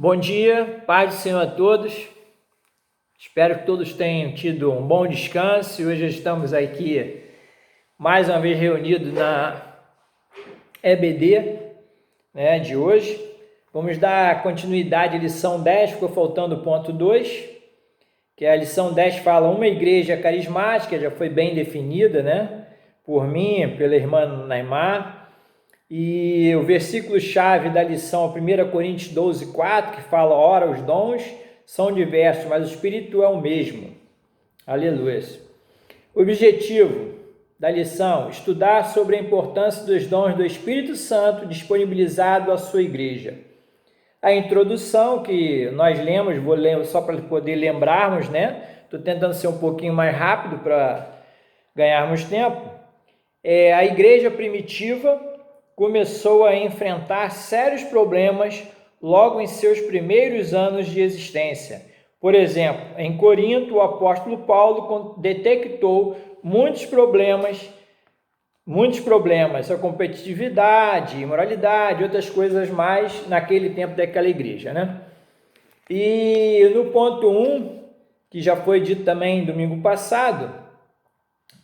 Bom dia, paz do Senhor a todos. Espero que todos tenham tido um bom descanso. Hoje estamos aqui mais uma vez reunidos na EBD, de hoje. Vamos dar continuidade à lição 10, ficou faltando o ponto 2, que a lição 10 fala uma igreja carismática, já foi bem definida, por mim, pela irmã Naimar. E o versículo-chave da lição, 1 Coríntios 12, 4, que fala, ora, os dons são diversos, mas o Espírito é o mesmo. Aleluia. O objetivo da lição, estudar sobre a importância dos dons do Espírito Santo disponibilizado à sua igreja. A introdução que nós lemos, vou ler só para poder lembrarmos, Estou tentando ser um pouquinho mais rápido para ganharmos tempo. A igreja primitiva começou a enfrentar sérios problemas logo em seus primeiros anos de existência. Por exemplo, em Corinto, o apóstolo Paulo detectou muitos problemas, a competitividade, imoralidade, outras coisas mais naquele tempo daquela igreja, E no ponto 1, que já foi dito também domingo passado,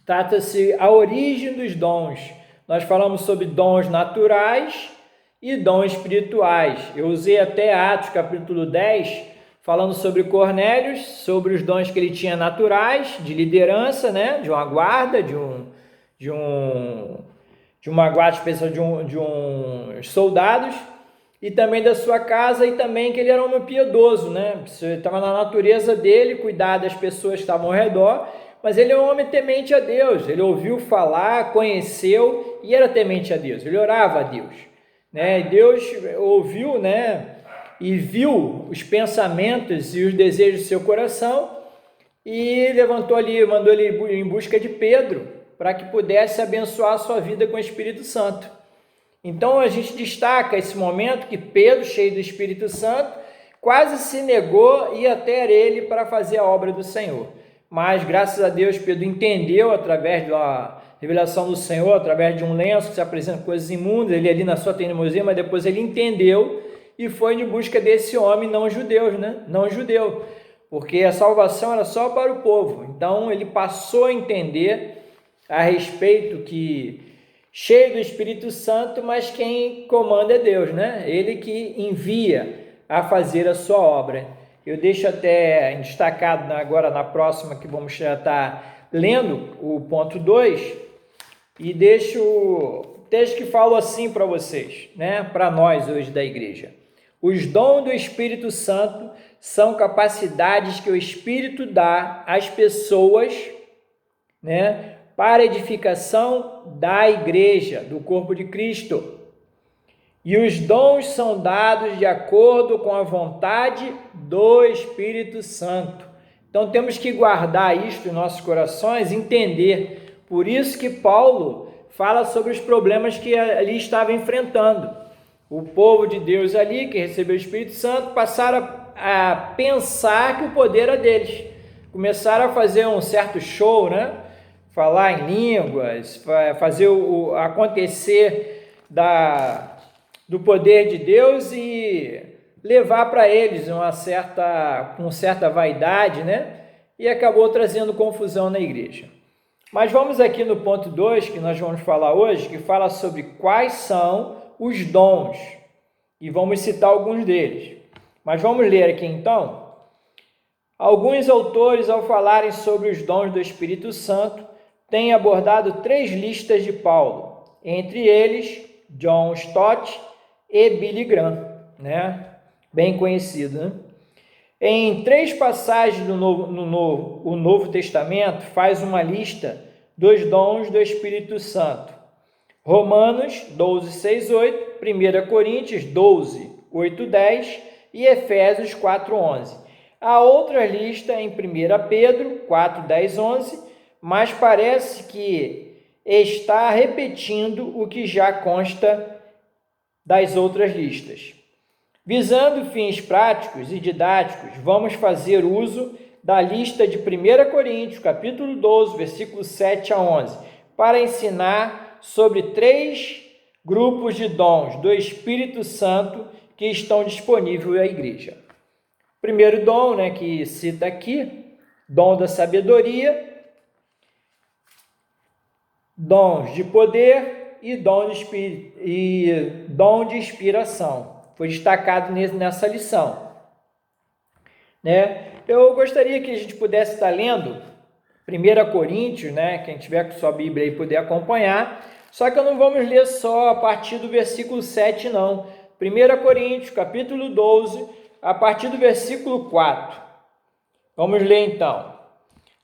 trata-se a origem dos dons. Nós falamos sobre dons naturais e dons espirituais. Eu usei até Atos capítulo 10, falando sobre Cornélios, sobre os dons que ele tinha naturais, de liderança, de uma guarda, de uma guarda especial, de uns soldados, e também da sua casa, e também que ele era um homem piedoso, Estava na natureza dele, cuidar das pessoas que estavam ao redor, mas ele é um homem temente a Deus, ele ouviu falar, conheceu e era temente a Deus, ele orava a Deus, E Deus ouviu, e viu os pensamentos e os desejos do seu coração e levantou ali, mandou ele em busca de Pedro para que pudesse abençoar a sua vida com o Espírito Santo. Então a gente destaca esse momento que Pedro, cheio do Espírito Santo, quase se negou e ir até ele para fazer a obra do Senhor. Mas, graças a Deus, Pedro entendeu, através da revelação do Senhor, através de um lenço que se apresenta coisas imundas, ele ali na sua teimosia, mas depois ele entendeu e foi em busca desse homem não judeu, Não judeu, porque a salvação era só para o povo. Então, ele passou a entender a respeito que, cheio do Espírito Santo, mas quem comanda é Deus, Ele que envia a fazer a sua obra. Eu deixo até destacado agora na próxima, que vamos já estar lendo o ponto 2, e deixo o texto que fala assim para vocês, para nós hoje da igreja. Os dons do Espírito Santo são capacidades que o Espírito dá às pessoas, para a edificação da igreja, do corpo de Cristo. E os dons são dados de acordo com a vontade do Espírito Santo. Então temos que guardar isto em nossos corações, entender. Por isso que Paulo fala sobre os problemas que ali estava enfrentando. O povo de Deus ali, que recebeu o Espírito Santo, passaram a pensar que o poder era deles. Começaram a fazer um certo show, Falar em línguas, fazer acontecer do poder de Deus e levar para eles com certa vaidade, E acabou trazendo confusão na igreja. Mas vamos aqui no ponto 2, que nós vamos falar hoje, que fala sobre quais são os dons. E vamos citar alguns deles. Mas vamos ler aqui então. Alguns autores, ao falarem sobre os dons do Espírito Santo, têm abordado 3 listas de Paulo. Entre eles, John Stott e Billy Graham, Bem conhecido, Em 3 passagens do Novo Testamento, faz uma lista dos dons do Espírito Santo. Romanos 12, 6, 8, 1 Coríntios 12, 8, 10 e Efésios 4, 11. Há outra lista em 1 Pedro 4, 10, 11, mas parece que está repetindo o que já consta das outras listas. Visando fins práticos e didáticos, vamos fazer uso da lista de 1 Coríntios, capítulo 12, versículos 7 a 11, para ensinar sobre 3 grupos de dons do Espírito Santo que estão disponíveis à igreja. Primeiro dom, né, que cita aqui, dom da sabedoria, dons de poder e dom de inspiração. Foi destacado nessa lição, né? Eu gostaria que a gente pudesse estar lendo 1 Coríntios, né? Quem tiver com sua Bíblia aí puder acompanhar. Só que não vamos ler só a partir do versículo 7, não. 1 Coríntios, capítulo 12, a partir do versículo 4. Vamos ler então.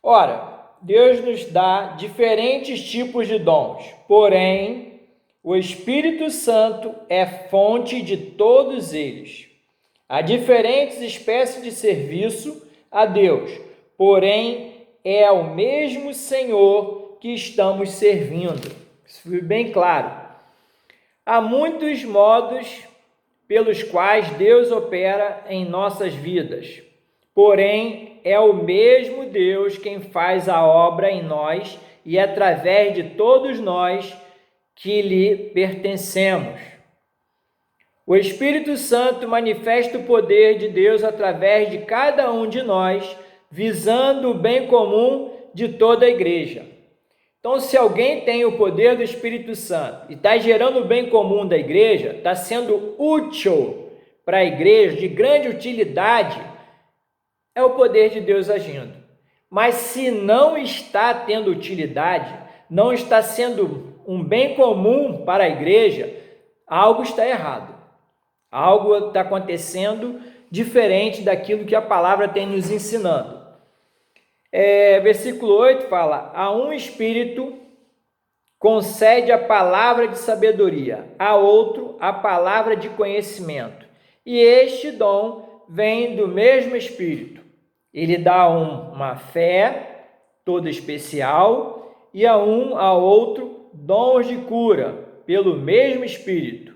Ora, Deus nos dá diferentes tipos de dons, porém, o Espírito Santo é fonte de todos eles. Há diferentes espécies de serviço a Deus, porém, é ao mesmo Senhor que estamos servindo. Isso foi bem claro. Há muitos modos pelos quais Deus opera em nossas vidas, porém, é o mesmo Deus quem faz a obra em nós e através de todos nós que lhe pertencemos. O Espírito Santo manifesta o poder de Deus através de cada um de nós, visando o bem comum de toda a igreja. Então, se alguém tem o poder do Espírito Santo e está gerando o bem comum da igreja, está sendo útil para a igreja, de grande utilidade, é o poder de Deus agindo. Mas se não está tendo utilidade, não está sendo um bem comum para a igreja, algo está errado. Algo está acontecendo diferente daquilo que a palavra tem nos ensinando. Versículo 8 fala: a um espírito concede a palavra de sabedoria, a outro a palavra de conhecimento. E este dom vem do mesmo espírito. Ele dá uma fé toda especial e a outro dons de cura pelo mesmo espírito.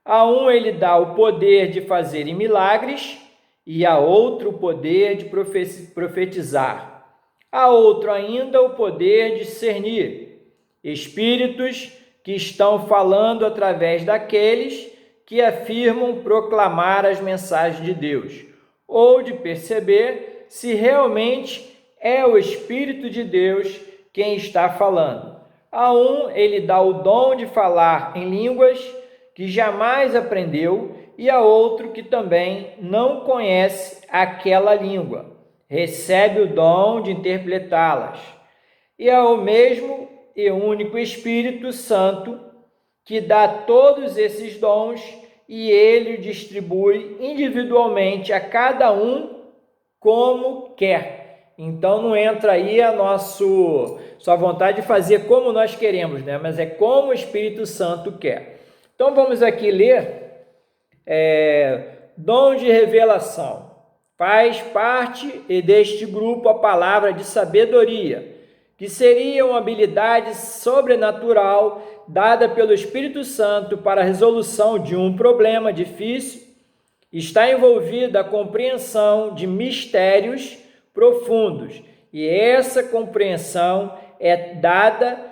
A um ele dá o poder de fazer milagres e a outro o poder de profetizar. A outro ainda o poder de discernir espíritos que estão falando através daqueles que afirmam proclamar as mensagens de Deus, ou de perceber se realmente é o Espírito de Deus quem está falando. A um ele dá o dom de falar em línguas que jamais aprendeu, e a outro que também não conhece aquela língua, recebe o dom de interpretá-las. E é o mesmo e único Espírito Santo que dá todos esses dons e ele distribui individualmente a cada um como quer. Então não entra aí a sua vontade de fazer como nós queremos, né? Mas é como o Espírito Santo quer. Então vamos aqui ler dom de revelação. Faz parte deste grupo a palavra de sabedoria, que seria uma habilidade sobrenatural dada pelo Espírito Santo para a resolução de um problema difícil. Está envolvida a compreensão de mistérios profundos, e essa compreensão é dada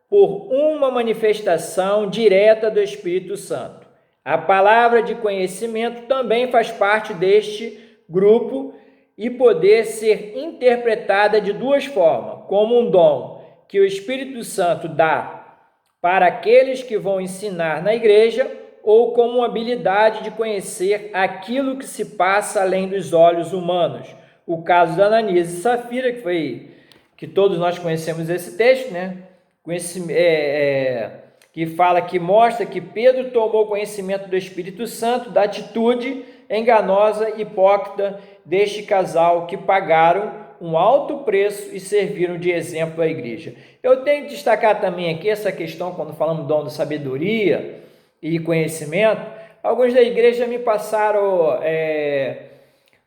por uma manifestação direta do Espírito Santo. A palavra de conhecimento também faz parte deste grupo e poder ser interpretada de duas formas, como um dom que o Espírito Santo dá para aqueles que vão ensinar na igreja, ou como uma habilidade de conhecer aquilo que se passa além dos olhos humanos. O caso da Ananias e Safira, que todos nós conhecemos esse texto, né? Que fala, que mostra que Pedro tomou conhecimento do Espírito Santo, da atitude enganosa e hipócrita deste casal que pagaram um alto preço e serviram de exemplo à igreja. Eu tenho que destacar também aqui essa questão, quando falamos do dom da sabedoria e conhecimento. Alguns da igreja me passaram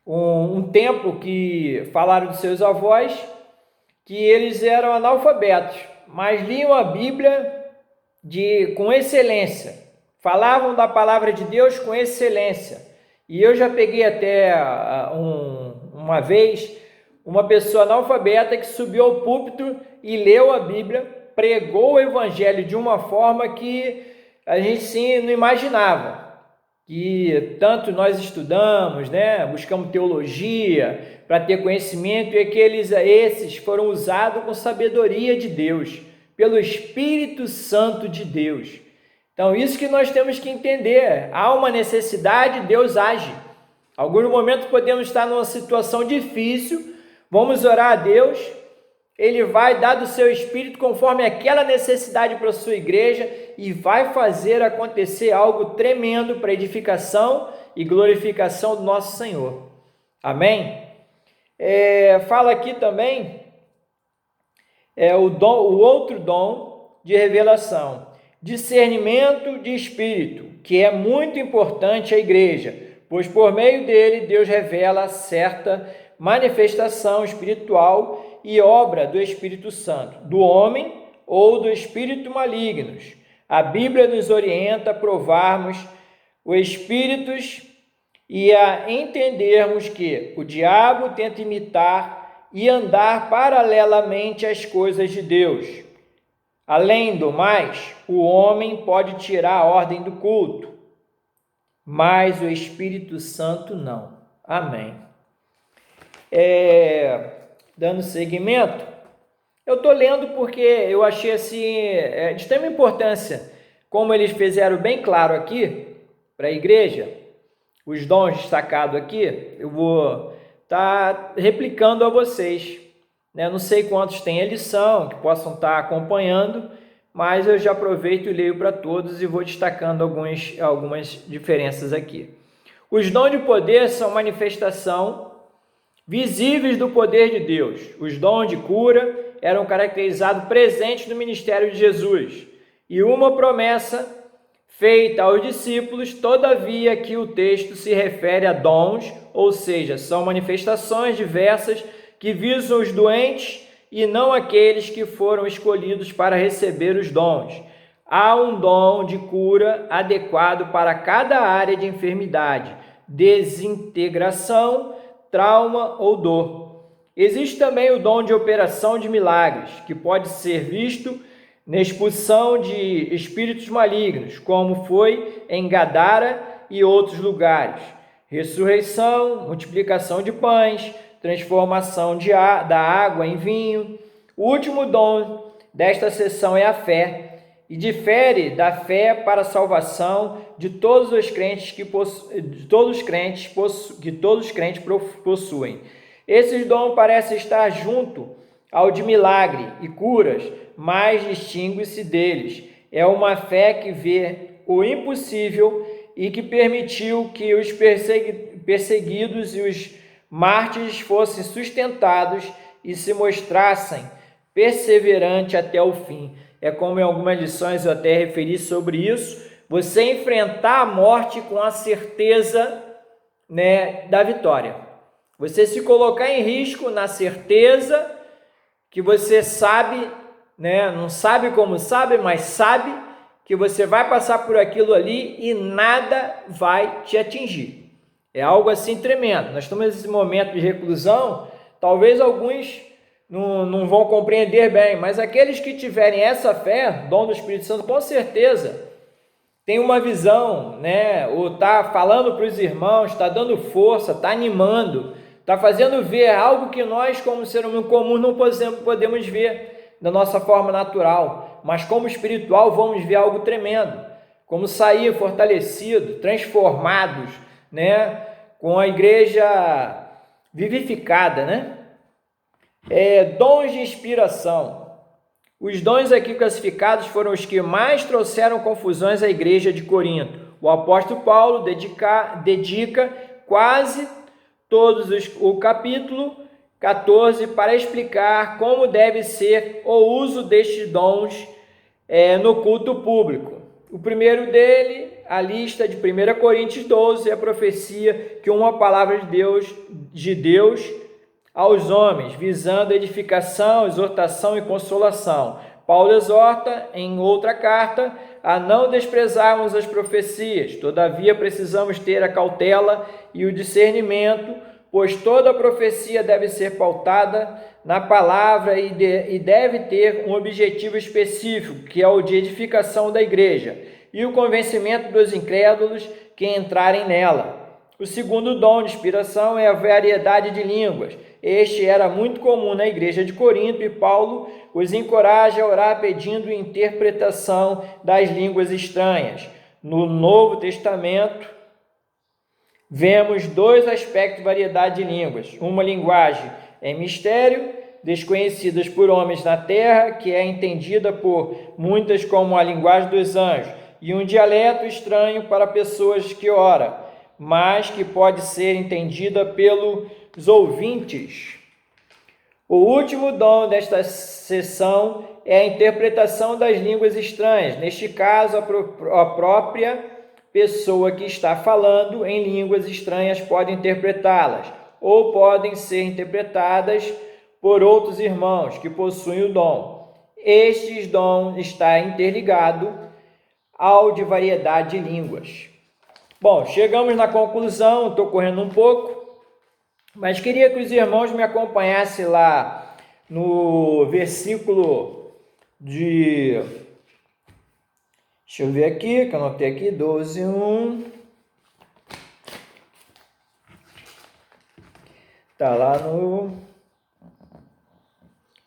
um tempo que falaram dos seus avós, que eles eram analfabetos, mas liam a Bíblia com excelência, falavam da palavra de Deus com excelência. E eu já peguei até uma vez uma pessoa analfabeta que subiu ao púlpito e leu a Bíblia, pregou o evangelho de uma forma que a gente sim não imaginava. que tanto nós estudamos, né? Buscamos teologia para ter conhecimento, e que esses foram usados com sabedoria de Deus, pelo Espírito Santo de Deus. Então, isso que nós temos que entender. Há uma necessidade, Deus age. Alguns momentos podemos estar numa situação difícil, vamos orar a Deus, Ele vai dar do seu Espírito conforme aquela necessidade para a sua igreja e vai fazer acontecer algo tremendo para edificação e glorificação do nosso Senhor. Amém? Fala aqui também o outro dom de revelação, discernimento de espírito, que é muito importante à igreja, pois por meio dele Deus revela certa manifestação espiritual e obra do Espírito Santo, do homem ou do espírito malignos. A Bíblia nos orienta a provarmos os espíritos e a entendermos que o diabo tenta imitar e andar paralelamente às coisas de Deus. Além do mais, o homem pode tirar a ordem do culto, mas o Espírito Santo não. Amém. Dando seguimento, eu estou lendo porque eu achei assim, de extrema importância, como eles fizeram bem claro aqui para a igreja, os dons destacados aqui, eu vou estar replicando a vocês. Não sei quantos têm a lição, que possam estar acompanhando, mas eu já aproveito e leio para todos e vou destacando algumas diferenças aqui. Os dons de poder são manifestação visíveis do poder de Deus. Os dons de cura eram caracterizados presentes no ministério de Jesus. E uma promessa feita aos discípulos, todavia aqui o texto se refere a dons, ou seja, são manifestações diversas que visam os doentes e não aqueles que foram escolhidos para receber os dons. Há um dom de cura adequado para cada área de enfermidade, desintegração, trauma ou dor. Existe também o dom de operação de milagres, que pode ser visto na expulsão de espíritos malignos, como foi em Gadara e outros lugares. Ressurreição, multiplicação de pães, transformação da água em vinho. O último dom desta seção é a fé, e difere da fé para a salvação de todos os crentes que todos os crentes possuem. Esses dons parecem estar junto ao de milagre e curas, mas distingue-se deles. É uma fé que vê o impossível e que permitiu que os perseguidos e os mártires fossem sustentados e se mostrassem perseverantes até o fim. Como em algumas lições eu até referi sobre isso, você enfrentar a morte com a certeza, da vitória. Você se colocar em risco na certeza que você sabe, não sabe como sabe, mas sabe que você vai passar por aquilo ali e nada vai te atingir. É algo assim tremendo. Nós estamos nesse momento de reclusão, talvez alguns não vão compreender bem, mas aqueles que tiverem essa fé, dom do Espírito Santo, com certeza, tem uma visão, ou está falando para os irmãos, está dando força, está animando, está fazendo ver algo que nós, como ser humano comum, não podemos ver da nossa forma natural, mas como espiritual vamos ver algo tremendo, como sair fortalecido, transformados, com a igreja vivificada, dons de inspiração. Os dons aqui classificados foram os que mais trouxeram confusões à igreja de Corinto. O apóstolo Paulo dedica quase o capítulo 14 para explicar como deve ser o uso destes dons no culto público. O primeiro dele, a lista de 1 Coríntios 12, é a profecia que uma palavra de Deus aos homens, visando edificação, exortação e consolação. Paulo exorta, em outra carta, a não desprezarmos as profecias. Todavia, precisamos ter a cautela e o discernimento, pois toda profecia deve ser pautada na palavra e deve ter um objetivo específico, que é o de edificação da igreja, e o convencimento dos incrédulos que entrarem nela. O segundo dom de inspiração é a variedade de línguas. Este era muito comum na igreja de Corinto e Paulo os encoraja a orar pedindo interpretação das línguas estranhas. No Novo Testamento, vemos dois aspectos de variedade de línguas. Uma linguagem em mistério, desconhecidas por homens na terra, que é entendida por muitas como a linguagem dos anjos, e um dialeto estranho para pessoas que oram, mas que pode ser entendida pelos ouvintes. O último dom desta sessão é a interpretação das línguas estranhas. Neste caso, a própria pessoa que está falando em línguas estranhas pode interpretá-las, ou podem ser interpretadas por outros irmãos que possuem o dom. Estes dons está interligado ao de variedade de línguas. Bom, chegamos na conclusão, estou correndo um pouco, mas queria que os irmãos me acompanhassem lá no versículo de... Deixa eu ver aqui, que eu anotei aqui, 12:1. Está lá no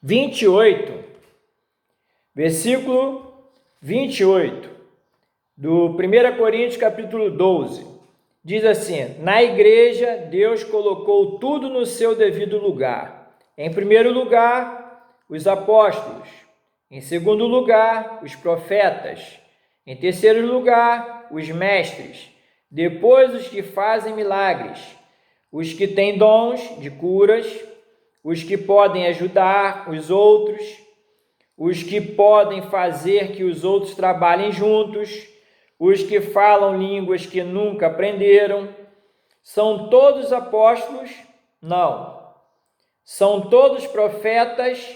28. Versículo 28. Do 1 Coríntios capítulo 12, diz assim: na igreja Deus colocou tudo no seu devido lugar. Em primeiro lugar, os apóstolos. Em segundo lugar, os profetas. Em terceiro lugar, os mestres. Depois, os que fazem milagres. Os que têm dons de curas. Os que podem ajudar os outros. Os que podem fazer que os outros trabalhem juntos. Os que falam línguas que nunca aprenderam. São todos apóstolos? Não. São todos profetas?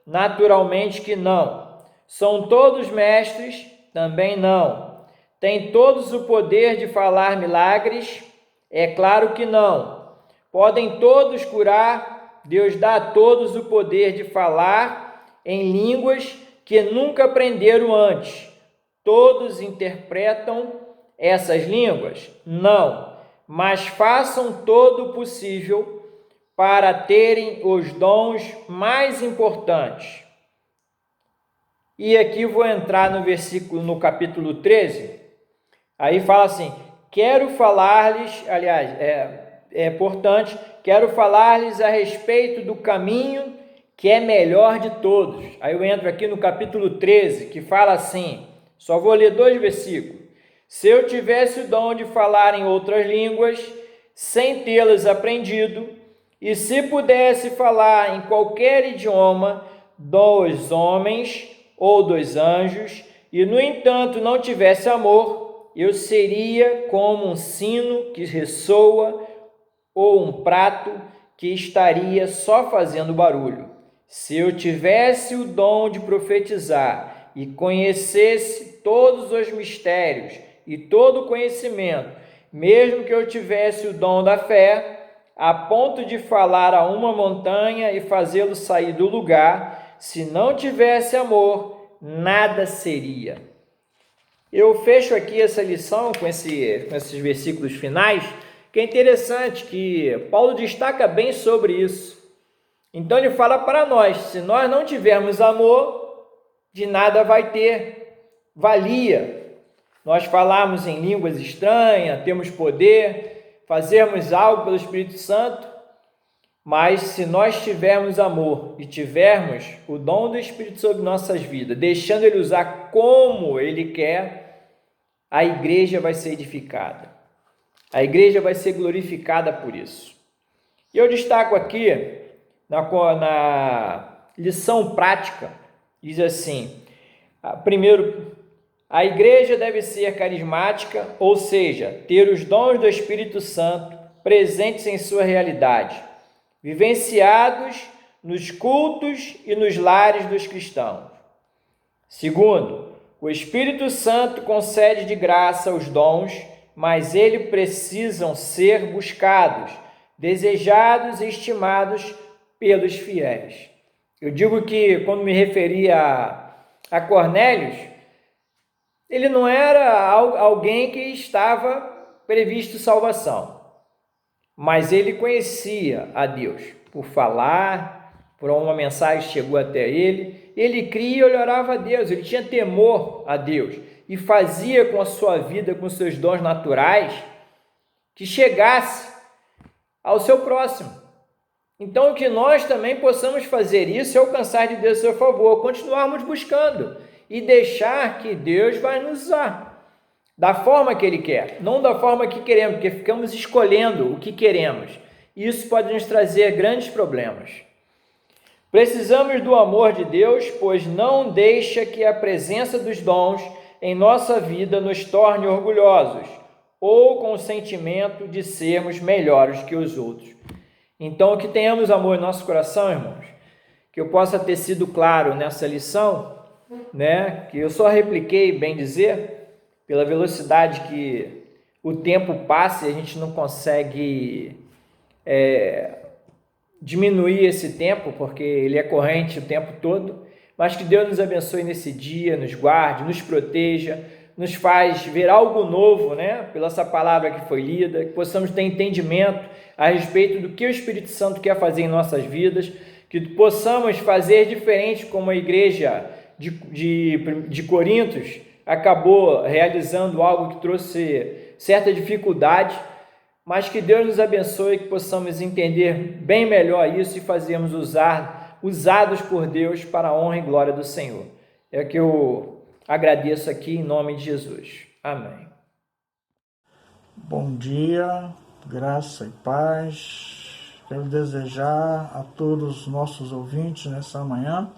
Naturalmente que não. São todos mestres? Também não. Têm todos o poder de falar milagres? É claro que não. Podem todos curar? Deus dá a todos o poder de falar em línguas que nunca aprenderam antes. Todos interpretam essas línguas? Não, mas façam todo o possível para terem os dons mais importantes. E aqui vou entrar no versículo, no capítulo 13, aí fala assim: quero falar-lhes, aliás, é importante, quero falar-lhes a respeito do caminho que é melhor de todos. Aí eu entro aqui no capítulo 13, que fala assim, só vou ler 2 versículos. Se eu tivesse o dom de falar em outras línguas, sem tê-las aprendido, e se pudesse falar em qualquer idioma dos homens ou dos anjos, e no entanto não tivesse amor, eu seria como um sino que ressoa ou um prato que estaria só fazendo barulho. Se eu tivesse o dom de profetizar e conhecesse todos os mistérios e todo o conhecimento, mesmo que eu tivesse o dom da fé, a ponto de falar a uma montanha e fazê-lo sair do lugar, se não tivesse amor, nada seria. Eu fecho aqui essa lição com esses versículos finais, que é interessante que Paulo destaca bem sobre isso. Então ele fala para nós, se nós não tivermos amor, de nada vai ter valia. Nós falarmos em línguas estranhas, temos poder, fazermos algo pelo Espírito Santo, mas se nós tivermos amor e tivermos o dom do Espírito sobre nossas vidas, deixando ele usar como ele quer, a igreja vai ser edificada. A igreja vai ser glorificada por isso. E eu destaco aqui, na lição prática, diz assim, primeiro, a igreja deve ser carismática, ou seja, ter os dons do Espírito Santo presentes em sua realidade, vivenciados nos cultos e nos lares dos cristãos. Segundo, o Espírito Santo concede de graça os dons, mas eles precisam ser buscados, desejados e estimados pelos fiéis. Eu digo que, quando me referi a Cornélios, ele não era alguém que estava previsto salvação, mas ele conhecia a Deus por falar, por uma mensagem que chegou até ele. Ele cria e orava a Deus, ele tinha temor a Deus e fazia com a sua vida, com seus dons naturais, que chegasse ao seu próximo. Então, que nós também possamos fazer isso e alcançar de Deus a seu favor, continuarmos buscando e deixar que Deus vai nos usar da forma que Ele quer, não da forma que queremos, porque ficamos escolhendo o que queremos. Isso pode nos trazer grandes problemas. Precisamos do amor de Deus, pois não deixa que a presença dos dons em nossa vida nos torne orgulhosos ou com o sentimento de sermos melhores que os outros. Então, que tenhamos amor em nosso coração, irmãos, que eu possa ter sido claro nessa lição, né? Que eu só repliquei, bem dizer, pela velocidade que o tempo passa e a gente não consegue diminuir esse tempo, porque ele é corrente o tempo todo, mas que Deus nos abençoe nesse dia, nos guarde, nos proteja, nos faz ver algo novo, né? Pela essa palavra que foi lida, que possamos ter entendimento a respeito do que o Espírito Santo quer fazer em nossas vidas, que possamos fazer diferente como a igreja de Corintos acabou realizando algo que trouxe certa dificuldade, mas que Deus nos abençoe, que possamos entender bem melhor isso e fazermos usados por Deus para a honra e glória do Senhor. É que eu agradeço aqui em nome de Jesus. Amém. Bom dia, graça e paz. Quero desejar a todos os nossos ouvintes nessa manhã,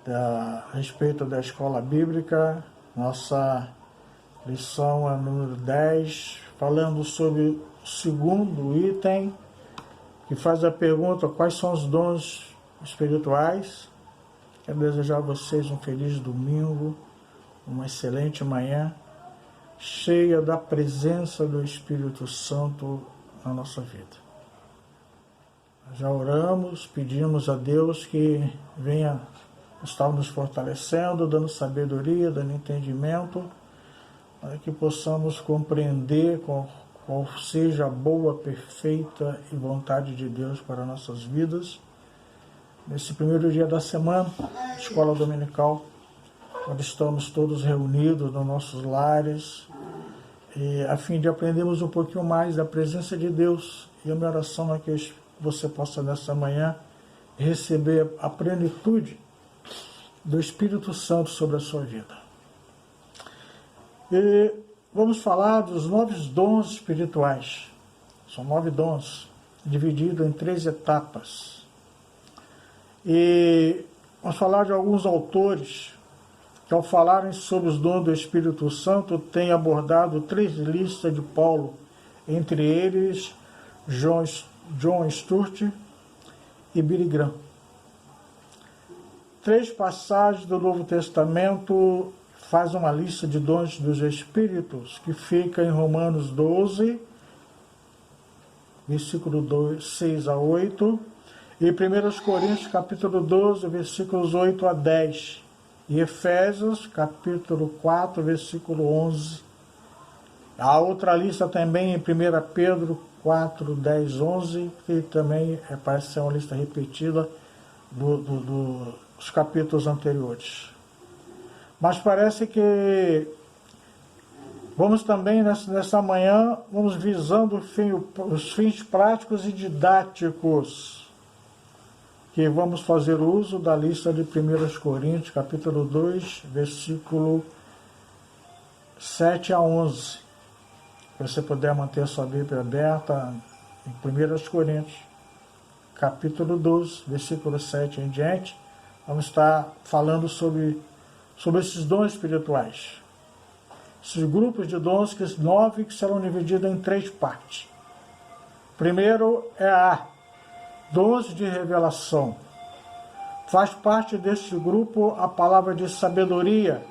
a respeito da escola bíblica, nossa lição é número 10, falando sobre o segundo item, que faz a pergunta: quais são os dons espirituais? Quero desejar a vocês um feliz domingo, uma excelente manhã, cheia da presença do Espírito Santo na nossa vida. Já oramos, pedimos a Deus que venha estar nos fortalecendo, dando sabedoria, dando entendimento, para que possamos compreender qual seja a boa, perfeita e vontade de Deus para nossas vidas. Nesse primeiro dia da semana, escola dominical, onde estamos todos reunidos nos nossos lares, a fim de aprendermos um pouquinho mais da presença de Deus. E a minha oração é que você possa, nessa manhã, receber a plenitude do Espírito Santo sobre a sua vida. E vamos falar dos 9 dons espirituais. São 9 dons, divididos em 3 etapas. E vamos falar de alguns autores que, ao falarem sobre os dons do Espírito Santo, têm abordado 3 listas de Paulo, entre eles John Stott e Billy Graham. 3 passagens do Novo Testamento faz uma lista de dons dos Espíritos, que fica em Romanos 12, versículo 6 a 8, e 1 Coríntios, capítulo 12, versículos 8 a 10, e Efésios, capítulo 4, versículo 11. Há outra lista também em 1 Pedro 4, 10, 11, que também parece ser uma lista repetida dos capítulos anteriores. Mas parece que vamos também, nessa manhã, vamos visando os fins práticos e didáticos, que vamos fazer uso da lista de 1 Coríntios, capítulo 2, versículo 7 a 11. Se você puder manter a sua Bíblia aberta, em 1 Coríntios, capítulo 12, versículo 7 em diante, vamos estar falando sobre esses dons espirituais. Esses grupos de dons, 9, que serão divididos em 3 partes. Primeiro é dons de revelação. Faz parte deste grupo a palavra de sabedoria,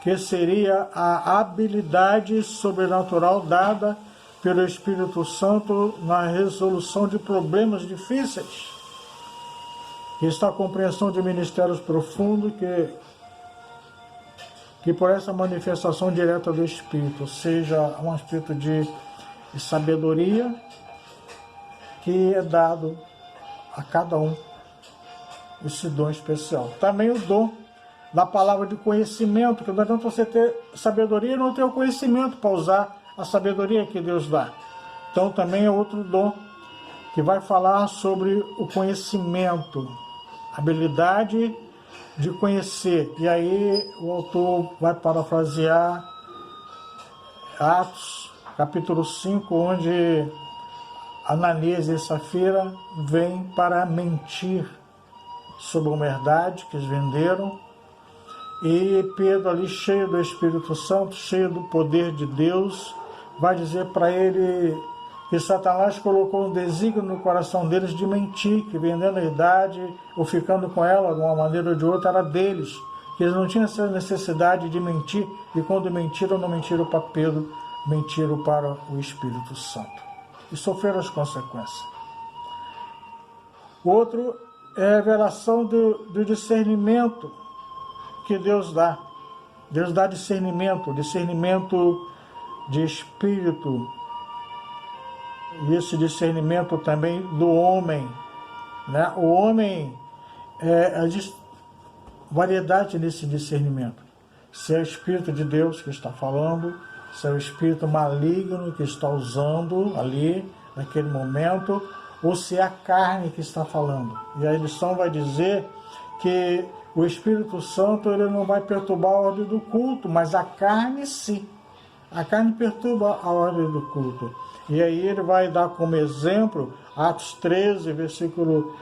que seria a habilidade sobrenatural dada pelo Espírito Santo na resolução de problemas difíceis. Está a compreensão de ministérios profundos, que que por essa manifestação direta do Espírito seja um espírito de sabedoria que é dado a cada um, esse dom especial. Também o dom da palavra de conhecimento, que não adianta você ter sabedoria e não ter o conhecimento para usar a sabedoria que Deus dá. Então também é outro dom que vai falar sobre o conhecimento, habilidade de conhecer. E aí o autor vai parafrasear Atos, capítulo 5, onde Ananias e Safira vêm para mentir sobre uma herdade que eles venderam. E Pedro, ali cheio do Espírito Santo, cheio do poder de Deus, vai dizer para ele que Satanás colocou um desígnio no coração deles de mentir, que vendendo a herdade ou ficando com ela de uma maneira ou de outra era deles, que eles não tinham essa necessidade de mentir, e quando mentiram, não mentiram para Pedro, mentiram para o Espírito Santo. E sofreram as consequências. O outro é a revelação do discernimento que Deus dá. Deus dá discernimento de espírito. E esse discernimento também do homem, né? O homem a variedade nesse discernimento. Se é o Espírito de Deus que está falando, se é o espírito maligno que está usando ali, naquele momento, ou se é a carne que está falando. E a lição vai dizer que o Espírito Santo ele não vai perturbar a ordem do culto, mas a carne sim. A carne perturba a ordem do culto. E aí ele vai dar como exemplo Atos 13, versículo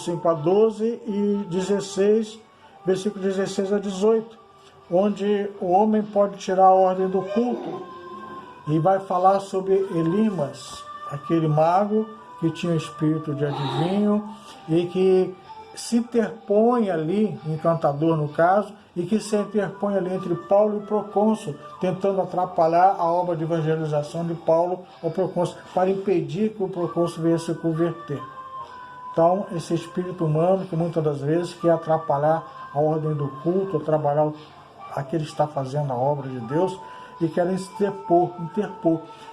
5 a 12 e 16, versículo 16 a 18, onde o homem pode tirar a ordem do culto. E vai falar sobre Elimas, aquele mago que tinha espírito de adivinho e que se interpõe ali, encantador no caso, e que se interpõe ali entre Paulo e o procônsul, tentando atrapalhar a obra de evangelização de Paulo ao procônsul, para impedir que o procônsul viesse se converter. Então, esse espírito humano, que muitas das vezes quer atrapalhar a ordem do culto, atrapalhar aquele que está fazendo a obra de Deus, e querem interpor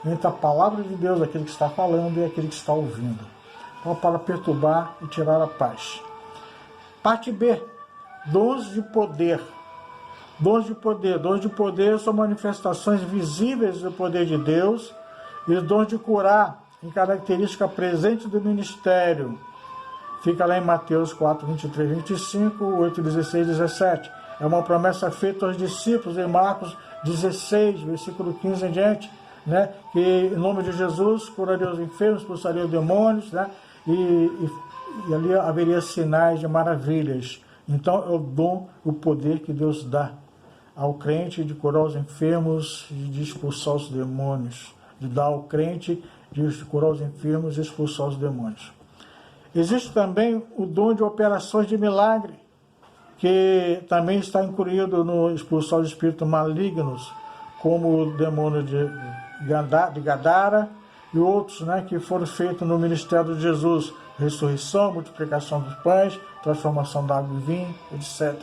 entre a palavra de Deus, aquele que está falando e aquele que está ouvindo. Então, para perturbar e tirar a paz. Parte B, dons de poder. Dons de poder são manifestações visíveis do poder de Deus, e os dons de curar, em característica presente do ministério. Fica lá em Mateus 4, 23, 25, 8, 16, 17. É uma promessa feita aos discípulos em Marcos 16, versículo 15 em diante, né? Que em nome de Jesus curaria os enfermos, expulsaria os demônios, né? E ali haveria sinais de maravilhas. Então é o dom, o poder que Deus dá ao crente de curar os enfermos e de expulsar os demônios, de dar ao crente de curar os enfermos e expulsar os demônios. Existe também o dom de operações de milagre, que também está incluído no expulsar os espíritos malignos, como o demônio de Gadara e outros, né, que foram feitos no ministério de Jesus, ressurreição, multiplicação dos pães, transformação da água em vinho, etc.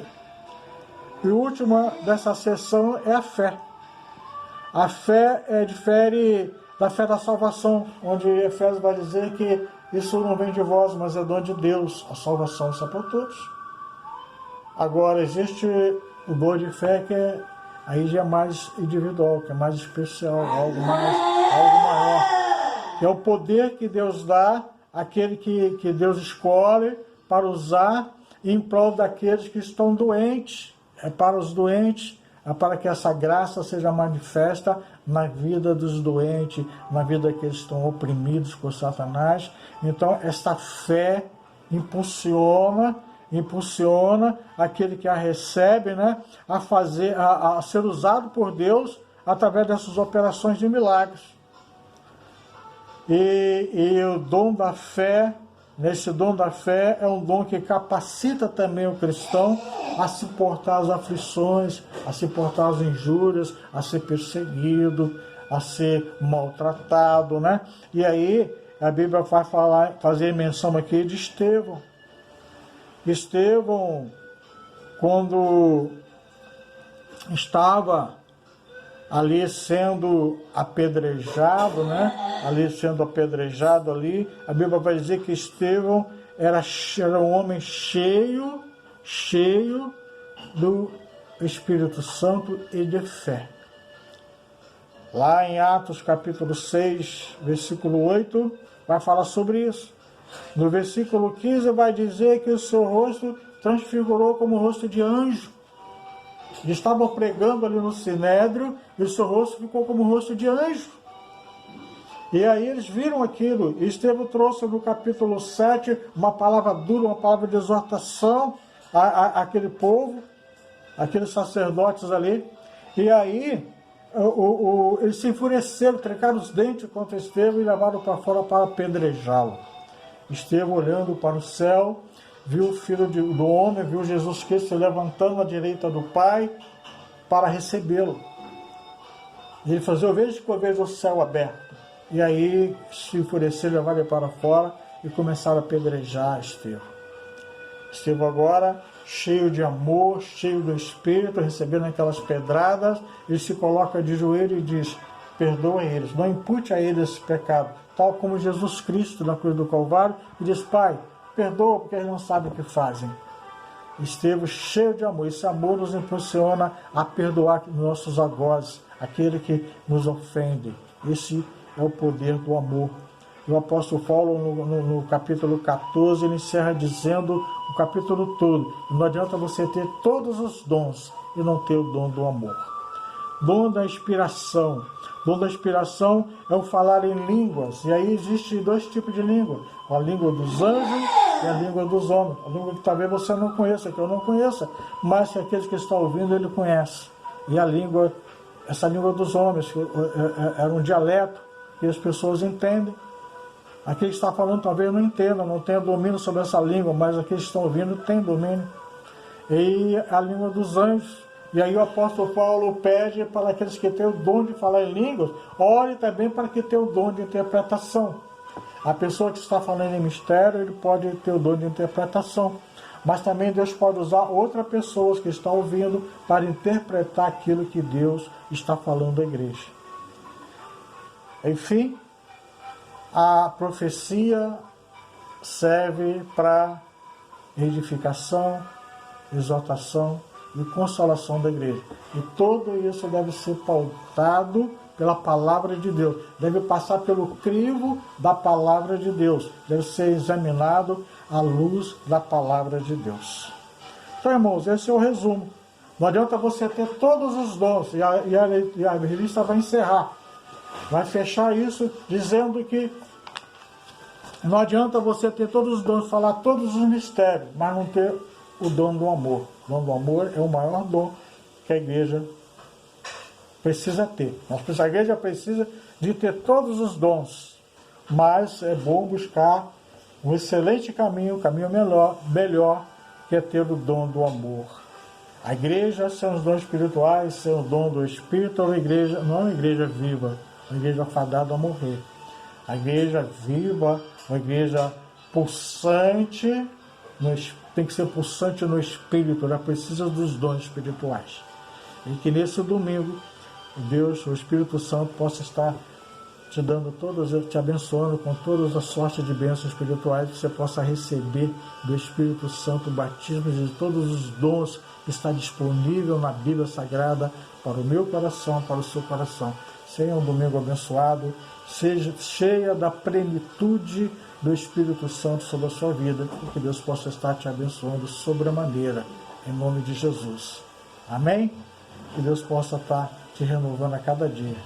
E a última dessa sessão é a fé. A fé difere da fé da salvação, onde Efésios vai dizer que isso não vem de vós, mas é dom de Deus. A salvação é para todos. Agora, existe o dom de fé que aí já é mais individual, que é mais especial, algo maior. Que é o poder que Deus dá àquele que Deus escolhe para usar em prol daqueles que estão doentes. É para os doentes, é para que essa graça seja manifesta na vida dos doentes, na vida que eles estão oprimidos por Satanás. Então, esta fé impulsiona aquele que a recebe, né, a ser usado por Deus através dessas operações de milagres. E o dom da fé, nesse dom da fé, é um dom que capacita também o cristão a suportar as aflições, a suportar as injúrias, a ser perseguido, a ser maltratado, né? E aí a Bíblia vai fazer menção aqui de Estevão. Estevão, quando estava ali sendo apedrejado, né? Ali sendo apedrejado ali, a Bíblia vai dizer que Estevão era um homem cheio do Espírito Santo e de fé. Lá em Atos capítulo 6, versículo 8, vai falar sobre isso. No versículo 15 vai dizer que o seu rosto transfigurou como o rosto de anjo. Eles estavam pregando ali no Sinédrio e o seu rosto ficou como o rosto de anjo. E aí eles viram aquilo. E Estevão trouxe no capítulo 7 uma palavra dura, uma palavra de exortação àquele povo, aqueles sacerdotes ali. E aí eles se enfureceram, trancaram os dentes contra Estevão e levaram para fora para apedrejá-lo. Estevão, olhando para o céu, viu o Filho do Homem, viu Jesus Cristo se levantando à direita do Pai para recebê-lo. E ele falou: eu vejo o céu aberto. E aí se enfureceram, levaram ele para fora e começaram a apedrejar Estevão. Estevão agora, cheio de amor, cheio do Espírito, recebendo aquelas pedradas, ele se coloca de joelho e diz: perdoem eles, não impute a eles esse pecado, tal como Jesus Cristo na cruz do Calvário, e diz: Pai, perdoa porque eles não sabem o que fazem. Estevão, cheio de amor, esse amor nos impulsiona a perdoar nossos algozes, aquele que nos ofende. Esse é o poder do amor. E o apóstolo Paulo, no capítulo 14, ele encerra dizendo o capítulo todo: não adianta você ter todos os dons e não ter o dom do amor. Dom da inspiração. Dom da inspiração é o falar em línguas. E aí existem dois tipos de língua: a língua dos anjos e a língua dos homens. A língua que talvez você não conheça, que eu não conheça, mas que aqueles que estão ouvindo, ele conhece. E a língua, essa língua dos homens, era um dialeto que as pessoas entendem. Aquele que está falando talvez não entenda, não tenha domínio sobre essa língua, mas aqueles que estão ouvindo têm domínio. E a língua dos anjos. E aí o apóstolo Paulo pede para aqueles que têm o dom de falar em línguas, ore também para que tenham o dom de interpretação. A pessoa que está falando em mistério, ele pode ter o dom de interpretação. Mas também Deus pode usar outras pessoas que estão ouvindo para interpretar aquilo que Deus está falando à igreja. Enfim, a profecia serve para edificação, exortação e consolação da igreja. E tudo isso deve ser pautado pela palavra de Deus. Deve passar pelo crivo da palavra de Deus. Deve ser examinado à luz da palavra de Deus. Então, irmãos, esse é o resumo. Não adianta você ter todos os dons. E a revista vai encerrar. Vai fechar isso dizendo que não adianta você ter todos os dons, falar todos os mistérios, mas não ter o dom do amor. O dom do amor é o maior dom que a igreja precisa ter. A igreja precisa de ter todos os dons, mas é bom buscar um excelente caminho, melhor, que é ter o dom do amor. A igreja, sem os dons espirituais, sem o dom do Espírito, não é uma igreja viva, é uma igreja fadada a morrer. A igreja viva, uma igreja pulsante, tem que ser pulsante no Espírito, ela precisa dos dons espirituais. E que nesse domingo, Deus, o Espírito Santo, possa estar te dando te abençoando com todas as sortes de bênçãos espirituais, que você possa receber do Espírito Santo o batismo de todos os dons que está disponível na Bíblia Sagrada para o meu coração, para o seu coração. Seja um domingo abençoado, seja cheia da plenitude do Espírito Santo sobre a sua vida, e que Deus possa estar te abençoando sobremaneira, em nome de Jesus. Amém? Que Deus possa estar te renovando a cada dia.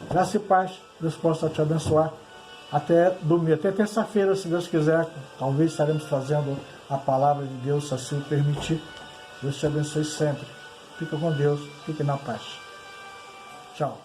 Graça e paz, Deus possa te abençoar até domingo, até terça-feira, se Deus quiser. Talvez estaremos fazendo a palavra de Deus, se assim o permitir. Deus te abençoe sempre. Fica com Deus, fique na paz. Tchau.